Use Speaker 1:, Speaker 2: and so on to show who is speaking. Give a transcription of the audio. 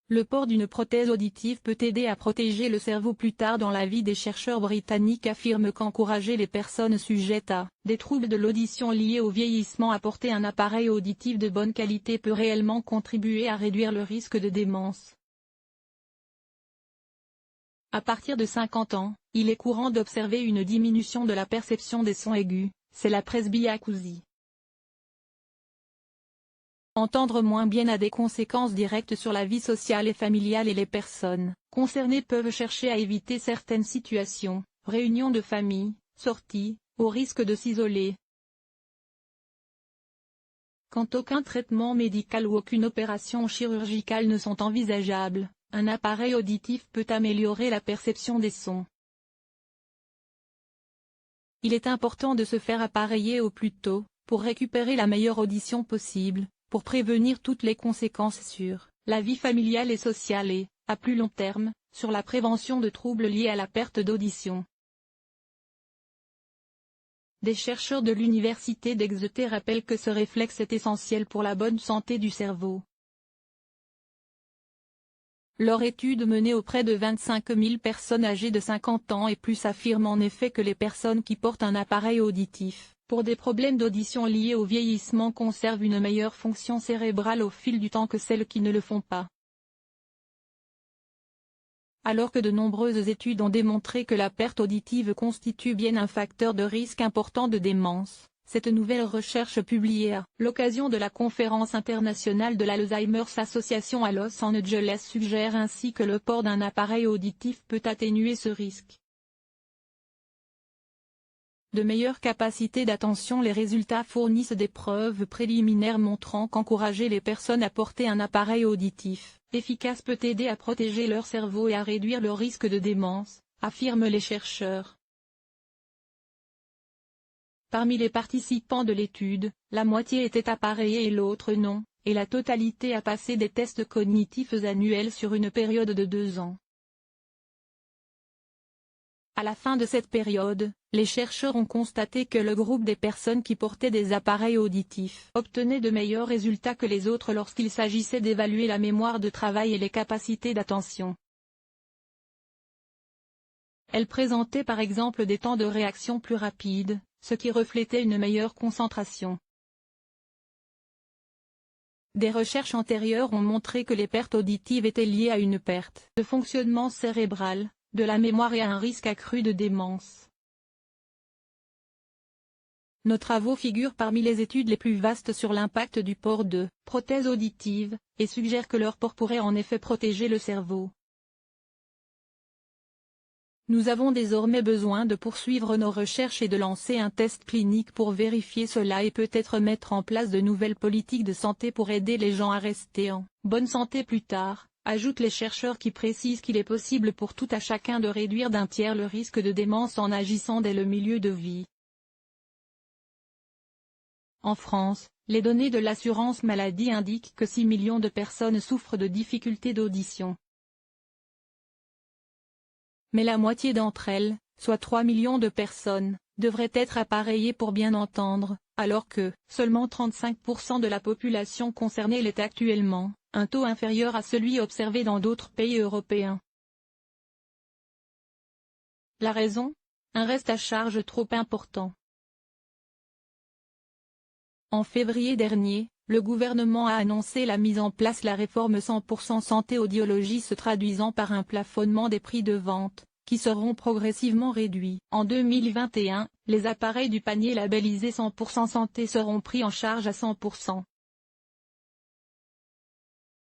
Speaker 1: Le port d'une prothèse auditive peut aider à protéger le cerveau plus tard dans la vie. Des chercheurs britanniques affirment qu'encourager les personnes sujettes à des troubles de l'audition liés au vieillissement à porter un appareil auditif de bonne qualité peut réellement contribuer à réduire le risque de démence. À partir de 50 ans, il est courant d'observer une diminution de la perception des sons aigus, c'est la presbyacousie. Entendre moins bien a des conséquences directes sur la vie sociale et familiale et les personnes concernées peuvent chercher à éviter certaines situations, réunions de famille, sorties, au risque de s'isoler. Quand aucun traitement médical ou aucune opération chirurgicale ne sont envisageables, un appareil auditif peut améliorer la perception des sons. Il est important de se faire appareiller au plus tôt, pour récupérer la meilleure audition possible, pour prévenir toutes les conséquences sur la vie familiale et sociale et, à plus long terme, sur la prévention de troubles liés à la perte d'audition. Des chercheurs de l'université d'Exeter rappellent que ce réflexe est essentiel pour la bonne santé du cerveau. Leur étude menée auprès de 25 000 personnes âgées de 50 ans et plus affirme en effet que les personnes qui portent un appareil auditif, pour des problèmes d'audition liés au vieillissement conservent une meilleure fonction cérébrale au fil du temps que celles qui ne le font pas. Alors que de nombreuses études ont démontré que la perte auditive constitue bien un facteur de risque important de démence, cette nouvelle recherche publiée à l'occasion de la conférence internationale de l'Alzheimer's Association à Los Angeles suggère ainsi que le port d'un appareil auditif peut atténuer ce risque. De meilleures capacités d'attention. Les résultats fournissent des preuves préliminaires montrant qu'encourager les personnes à porter un appareil auditif efficace peut aider à protéger leur cerveau et à réduire le risque de démence, affirment les chercheurs. Parmi les participants de l'étude, la moitié était appareillée et l'autre non, et la totalité a passé des tests cognitifs annuels sur une période de 2 ans. À la fin de cette période, les chercheurs ont constaté que le groupe des personnes qui portaient des appareils auditifs obtenait de meilleurs résultats que les autres lorsqu'il s'agissait d'évaluer la mémoire de travail et les capacités d'attention. Elles présentaient par exemple des temps de réaction plus rapides, ce qui reflétait une meilleure concentration. Des recherches antérieures ont montré que les pertes auditives étaient liées à une perte de fonctionnement cérébral, de la mémoire et à un risque accru de démence. Nos travaux figurent parmi les études les plus vastes sur l'impact du port de prothèses auditives, et suggèrent que leur port pourrait en effet protéger le cerveau. Nous avons désormais besoin de poursuivre nos recherches et de lancer un test clinique pour vérifier cela et peut-être mettre en place de nouvelles politiques de santé pour aider les gens à rester en bonne santé plus tard, ajoutent les chercheurs qui précisent qu'il est possible pour tout à chacun de réduire d'un tiers le risque de démence en agissant dès le milieu de vie. En France, les données de l'assurance maladie indiquent que 6 millions de personnes souffrent de difficultés d'audition. Mais la moitié d'entre elles, soit 3 millions de personnes, devraient être appareillées pour bien entendre, alors que seulement 35% de la population concernée l'est actuellement, un taux inférieur à celui observé dans d'autres pays européens. La raison ? Un reste à charge trop important. En février dernier, le gouvernement a annoncé la mise en place la réforme 100% santé audiologie se traduisant par un plafonnement des prix de vente, qui seront progressivement réduits. En 2021, les appareils du panier labellisés 100% santé seront pris en charge à 100%.